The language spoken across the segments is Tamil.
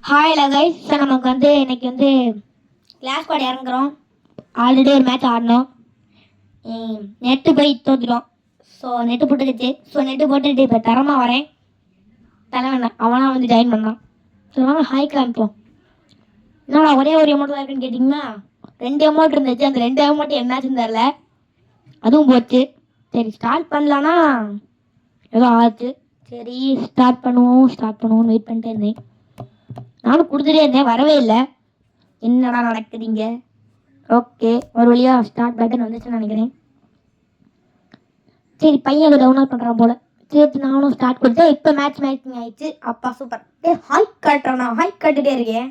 Hi guys. ஸோ நமக்கு இன்னைக்கு கிளாஸ் ஸ்குவாட் இறங்குறோம். ஆல்ரெடி ஒரு மேட்ச் ஆடினோம். நெட்டு போய் தோத்துட்டோம். ஸோ நெட்டு போட்டுக்கிச்சு. ஸோ நெட்டு போட்டுட்டு இப்போ தரமாக வரேன். தலைவன் அவனாக ஜாயின் பண்ணான். ஸோ வாங்க ஹாய் காமிப்போம். என்னடா ஒரே ஒரு அமௌண்ட் தான் இருக்குன்னு கேட்டிங்கன்னா 2 அமௌண்ட் இருந்துச்சு. அந்த 2 அமௌண்ட் என்னாச்சுன்னு தெரில, அதுவும் போச்சு. சரி ஸ்டார்ட் பண்ணலான்னா ஏதோ ஆச்சு. சரி ஸ்டார்ட் பண்ணுவோம்னு வெயிட் பண்ணிட்டே இருந்தேன். நானும் கொடுத்துட்டே இருந்தேன், வரவே இல்லை. என்னடா நடக்குதுங்க? ஓகே, ஒரு வழியாக ஸ்டார்ட் பட்டன் வந்துச்சுன்னு நினைக்கிறேன். சரி பையன் அதை டவுன்லோட் பண்ணுறான் போல். சரி நானும் ஸ்டார்ட் கொடுத்தேன். இப்போ மேட்சிங் ஆயிடுச்சு. அப்பா சூப்பர். ஹாய் காட்டுறான். நான் ஹாய் காட்டிகிட்டே இருக்கேன்.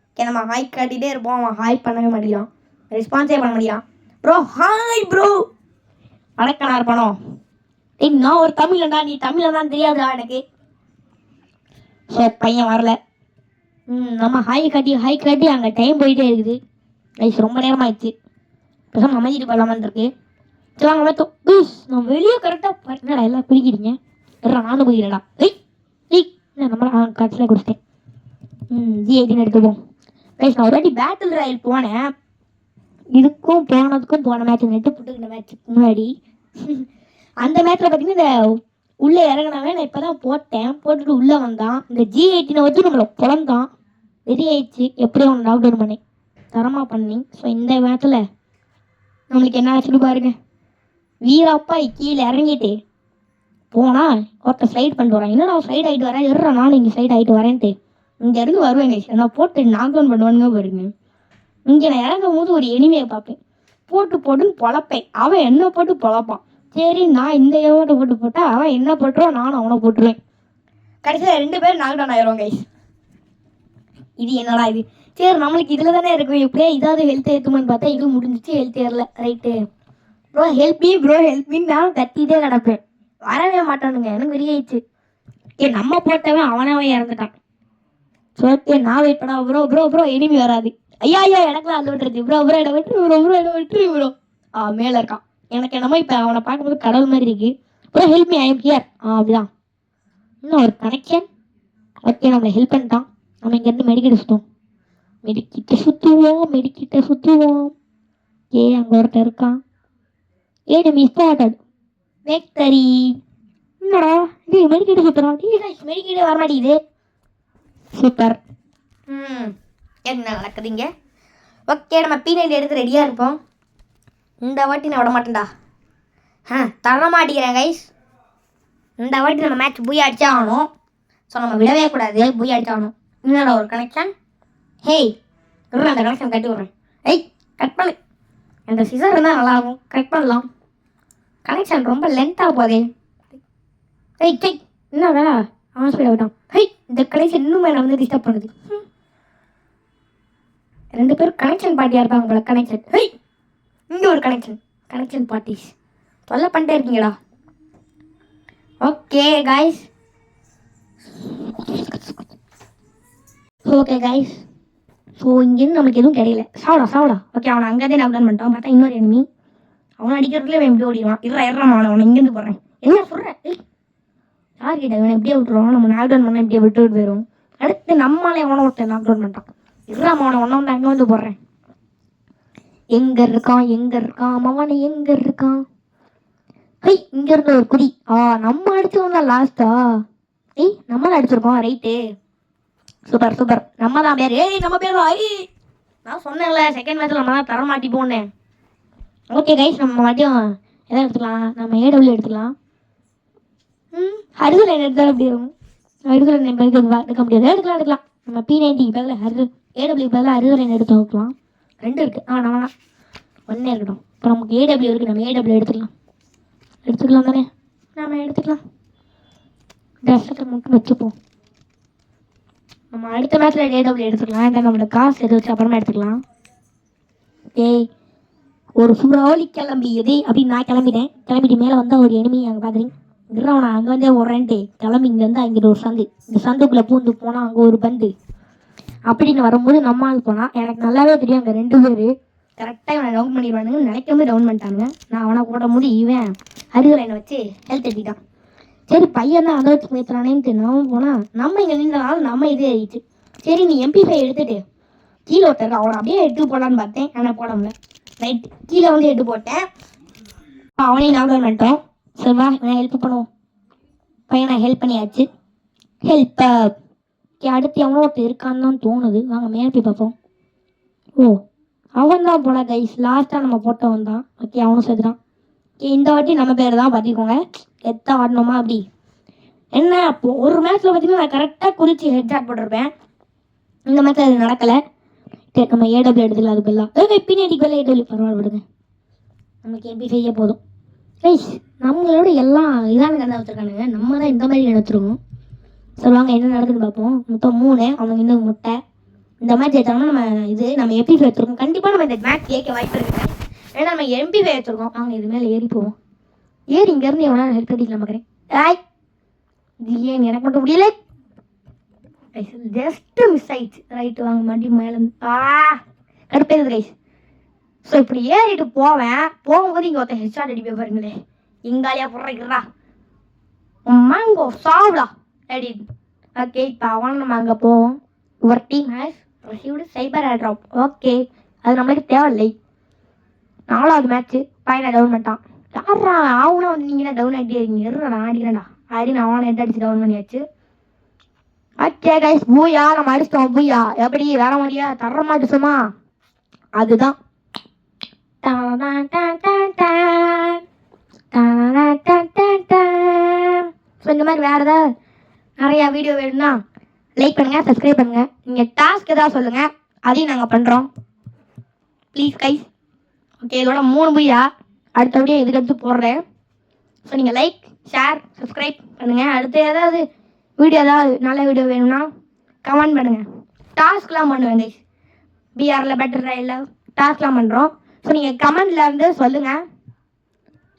ஓகே நம்ம ஹாய் காட்டிகிட்டே இருப்போம். அவன் ஹாய் பண்ணவே மாட்டேங்கிறான், ரெஸ்பான்ஸே பண்ண மாட்டேங்கிறான். Bro hi bro. வணக்கண்ணா இருப்பானோ? நான் ஒரு தமிழன்டா, நீ தமிழன் தெரியாதுடா எனக்கு. ஸோ பையன் வரல. நம்ம ஹாய் காட்டி அங்கே டைம் போயிட்டே இருக்குது. ரைஸ் ரொம்ப நேரம் ஆயிடுச்சு. பேசாமல் அமைதிட்டு போகலாமான் இருக்கு. சரி வாங்க பார்த்தோம். நான் வெளியே கரெக்டாக என்னடா எல்லாம் குடிக்கிறீங்க? நானும் குடிக்கிறேன்டா. நம்ம கடைசியில் குடிச்சிட்டேன். G18 எடுத்துப்போம். ரைஸ் நான் ஒரு வாட்டி பேட்டில் ராயல் போனேன். இதுக்கும் போன மேட்ச் நெட்டு போட்டுக்கிற மேட்ச்சுக்கு முன்னாடி அந்த மேட்ச்சில் பார்த்தீங்கன்னா இந்த உள்ளே இறங்கினாவே நான் இப்போ தான் போட்டுட்டு உள்ளே வந்தான். இந்த G18 வச்சு நம்மளை குழந்தான் வெறி ஆயிடுச்சு. எப்படியும் ஒன்று லாக்டவுன் பண்ணி தரமாக பண்ணி. ஸோ இந்த மேட்ச்சில் நம்மளுக்கு என்ன ஆச்சுன்னு பாருங்க. வீராப்பா கீழே இறங்கிட்டு போனால் ஒருத்தர் ஸ்லைட் பண்ணிட்டு வரான். என்னடா ஸ்லைட் ஆகிட்டு வரேன், நானும் இங்கே ஸ்லைட் ஆகிட்டு வரேன்ட்டு இங்கேருந்து வருவேங்க. நான் போட்டு லாக்டவுன் பண்ணுவானுங்க பாருங்க. இங்கே நான் இறங்கும் போது ஒரு எனிமையை பார்ப்பேன், போட்டுன்னு பொழப்பேன். அவன் என்ன போட்டு பொழப்பான். சரி நான் இந்த எமௌண்ட்டை போட்டால் அவன் என்ன போட்டுருவான், நானும் அவனை போட்டுருவேன். கடைசியில் 2 பேர் லாக்டவுன் ஆயிரும் கைஸ். இது என்னடா இது? சரி நம்மளுக்கு இதில் தானே இருக்கும், எப்படியே இதாவது ஹெல்த் ஏற்றுமான்னு பார்த்தா இது முடிஞ்சிச்சு. ஹெல்த் ஏறல. ரைட்டு ப்ரோ ஹெல்ப் மீ நான் கத்திட்டே கிடப்பேன். வரவே மாட்டானுங்க. எனக்கு வெறியாயிடுச்சு. நம்ம போட்டவன் அவனாவே இறந்துட்டான். ஸோ ஓகே நான் வெயிட் பண்ணா ப்ரோ எனிமி வராது. ஐயா எனக்குலாம் அது விட்டுருது. ப்ரோ இடம் விட்டுரு ப்ரோ. மேலே இருக்கான். எனக்கு என்னமோ இப்போ அவனை பார்க்கும்போது கடவுள் மாதிரி இருக்கு. Bro help me, I am here. அப்படிதான். இன்னும் ஒரு கனெக்ஷன். ஓகே நம்மளை ஹெல்ப் பண்ணிட்டான். நம்ம இங்கேருந்து மெடிக்கிட்ட சுற்றுவோம். அங்கே ஒருத்தர் இருக்கான். மிஸ் ஆகாது வேக்டரி. என்னடா இது மெடிக்கிட்ட சுற்றுறான். மெடிக்கிட்ட வர மாட்டேங்குது. சூப்பர். என்ன நடக்குதுங்க? ஓகே நம்ம P90 எடுத்து ரெடியாக இருப்போம். இந்த வாட்டி நான் விட மாட்டேன்டா. தர மாட்டேங்கிறேன் கைஸ். இந்த வாட்டி நம்ம மேட்ச் பூய் அடிச்சா ஆகணும். ஸோ நம்ம விடவே கூடாது, பூய் அடிச்சாகணும். என்னடா ஒரு கனெக்ஷன். ஹேய் அந்த கனெக்ஷன் கட்டி விட்றேன். கட் பண்ணு. அந்த சிசர் இருந்தால் நல்லாயிருக்கும். கட் பண்ணலாம். கனெக்ஷன் ரொம்ப லென்த்தாக போதே. என்னடா ஹாஸ்பிட்டல் விட்டான். இந்த கனெக்ஷன் இன்னுமே நான் டிஸ்டர்ப் பண்ணுது. 2 பேரும் கனெக்ஷன் பார்ட்டியாக இருப்பாங்க போல. கனெக்ஷன் இங்கே ஒரு கனெக்ஷன் பார்ட்டிஸ் தொல்லை பண்ணிட்டே இருக்கீங்களா? Okay guys. ஸோ இங்கேருந்து நம்மளுக்கு எதுவும் கிடையில. சாவடா. ஓகே அவனை அங்கேயே லாக்டவுன் பண்ணிட்டான். பார்த்தா இன்னொரு எனிமி. அவனை அடிக்கிறதுல அவன் எப்படி ஓடிடுவான். அவனை இங்கேருந்து போடுறேன். என்ன சொல்கிறேன்? யார் கிட்ட இவனை எப்படியே விட்டுருவான். நம்ம லாக்டவுன் பண்ண எப்படியே விட்டு போயிடும். அடுத்து நம்மளால எவனை ஒருத்தன் லாக்டவுன் பண்ணிட்டான். அவனை ஒன்றை அங்கே வந்து போடுறேன். எங்கே இருக்கான் அவனை எங்கே இருக்கான்? இங்கேருந்து ஒரு குடி. நம்ம அடிச்சோம்ல லாஸ்ட்டா. நம்மளாம் அடிச்சிருக்கோம். Right super. நம்ம தான் பேர். நம்ம பேர் நான் சொன்னேன்ல செகண்ட் மேட்ச்சில் நம்ம தான் தர மாட்டி போனேன். ஓகே கைஸ் நம்ம மதியம் எதை எடுத்துக்கலாம்? நம்ம AW எடுத்துக்கலாம். ஹரிது லைன் எடுத்தாலும் அப்படி இருக்கும். ஹரிது லைன் எடுக்க முடியாது. எடுக்கலாம். நம்ம P90 பதில் AW பதில் ஹரிது லைன் எடுத்து வைக்கலாம். 2 இருக்குது. நம்ம 1 இருக்கட்டும். இப்போ நமக்கு AW இருக்குது. நம்ம AW எடுத்துக்கலாம் தானே? நம்ம எடுத்துக்கலாம். ட்ரெஸ்ஸை மட்டும் வச்சுப்போம். நம்ம அடுத்த மேட்ச்சில் AW எடுத்துக்கலாம். இல்லை நம்மளோட காசு எது வச்சு அப்புறமா எடுத்துக்கலாம். ஒரு சூறாவளி கிளம்பியது அப்படின்னு நான் கிளம்பிட்டு மேலே வந்தால் ஒரு எனிமி அங்கே பார்க்குறீங்க. அவனை அங்கே வந்தே ஓடுறேன்ட்டு கிளம்பி இங்கேருந்து அங்கிட்ட ஒரு சந்து. இந்த சந்துக்குள்ளே பூந்து போனால் அங்கே ஒரு பந்து அப்படின்னு வரும்போது நம்மால் போனால் எனக்கு நல்லாவே தெரியும். அங்கே 2 பேர் கரெக்டாக இவனை டவுன் பண்ணிடுவானுங்க. நினைக்காம டவுன் பண்ணிட்டாங்க. நான் அவனை போடும் போது இவன் ஹரிதுரைனை வச்சு ஹெல்த் எடுத்துட்டான். சரி பையன் தான் அதை வச்சு பேசுகிறானேன்ட்டு நம்ம போனால் நம்ம இங்கே நின்றனால நம்ம இதே ஆயிடுச்சு. சரி நீ MP5 எடுத்துட்டு கீழே ஒருத்தர் அவனை அப்படியே எட்டு போடலான்னு பார்த்தேன், ஆனால் போட முடியல. ரைட் கீழே வந்து எட்டு போட்டேன், அவனையும் ஞாபகம் பண்ணிட்டோம். சரி வா நான் ஹெல்ப் பண்ணுவோம். பையனை ஹெல்ப் பண்ணியாச்சு. ஹெல்ப் அடுத்து எவனோ ஒருத்தர் இருக்கான்னு தான் தோணுது. வாங்க மேலே போய் பார்ப்போம். ஓ அவன் தான் போல கைஸ், லாஸ்ட்டாக நம்ம போட்டவன் தான். ஓகே அவனும் சேர்த்துறான். ஓகே இந்த வாட்டி நம்ம பேர் தான் பார்த்துக்கோங்க. எத்தனை ஆடணுமா அப்படி என்ன. அப்போது ஒரு மேட்ச்சில் பார்த்தீங்கன்னா நான் கரெக்டாக குறித்து ஹெட்ஷாட் போட்டிருப்பேன். இந்த மேட்ச்சில் அது நடக்கலை. நம்ம AW எடுத்துக்கலாம். அது பெல்லாம் பின்னாடி பெல்லாம் AW பரவாயில்ல விடுங்க, நமக்கு MP5 போதும். கைஸ் நம்மளோட எல்லாம் இதான கண்ணை வச்சுருக்கானுங்க, நம்ம தான் இந்த மாதிரி வச்சுருக்கோம். சொல்லுவாங்க என்ன நடக்குதுன்னு பார்ப்போம். மொத்தம் 3 அவங்க இன்னும் முட்டை. இந்த மேட்ச் ஜெயிச்சாங்கன்னா நம்ம MP5 வச்சுருக்கோம். கண்டிப்பாக நம்ம இந்த மேட்ச் ஜெயிக்க வாய்ப்பு இருக்குது. ஏன்னா நம்ம MP5 வச்சுருக்கோம். அவங்க இது மேலே ஏறி போவோம். ஏறி இங்கேருந்து எவ்வளோ ஹெல்ப் அடிக்கலாம் பார்க்குறேன். இது ஏன் எனக்கு மட்டும் முடியல, ஜஸ்ட்டு மிஸ் ஆயிடுச்சு. ரைட்டு வாங்க மறுபடியும் மேலேருந்து கடுப்பேது ரைஸ். ஸோ இப்படி ஏறிட்டு போகும்போது இங்கே ஒருத்தன் ஹெட்ஷாட் அடிப்பே பாருங்களே, இங்காலியாக போடுறா மேங்கோ சாப்பிடா அடி. ஓகே இப்போ அவன் நம்ம அங்கே போவோம். ஒரு team has received cyber airdrop. Okay அது நம்மளுக்கு தேவையில்லை. 4வது மேட்ச்சு பையனை டவுன் பண்ணிட்டான். யாரா ஆகுனா வந்து நீங்கள் டவுன் ஆகிட்டே இருக்கீங்க. நான் அடிக்கிறேன்டா அப்படின்னு அவனை ஹெட் அடிச்சு டவுன் பண்ணியாச்சு. ஓகே கைஸ் பூயா நம்ம அடிச்சிட்டோம். பூயா எப்படி வேற மாதிரியா தர மாட்டுச்சுமா, அதுதான். ஸோ இந்த மாதிரி வேறு ஏதாவது நிறையா வீடியோ வேணும்னா லைக் பண்ணுங்கள், சப்ஸ்கிரைப் பண்ணுங்கள். நீங்கள் டாஸ்க் ஏதாவது சொல்லுங்கள், அதையும் நாங்கள் பண்ணுறோம் ப்ளீஸ் கைஸ். ஓகே இதோட 3 பூயா அடுத்த வீடியோ இதுக்கடுத்து போடுறேன். ஸோ நீங்கள் லைக் ஷேர் சப்ஸ்கிரைப் பண்ணுங்கள். அடுத்து ஏதாவது வீடியோ ஏதாவது நல்ல வீடியோ வேணும்னா கமெண்ட் பண்ணுங்கள். டாஸ்க்லாம் பண்ணுவேன் கைஸ், BRல பெட்டர் இல்லை டாஸ்க்லாம் பண்ணுறோம். ஸோ நீங்கள் கமெண்டில் இருந்து சொல்லுங்கள்,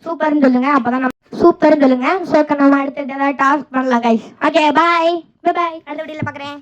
சூப்பர்னு சொல்லுங்கள். அப்போ தான் நம்ம சூப்பர்னு சொல்லுங்கள். ஸோ நம்ம அடுத்து ஏதாவது டாஸ்க் பண்ணலாம் கைஸ். ஓகே பாய் பாய், அடுத்த வீடியோவில் பார்க்குறேன்.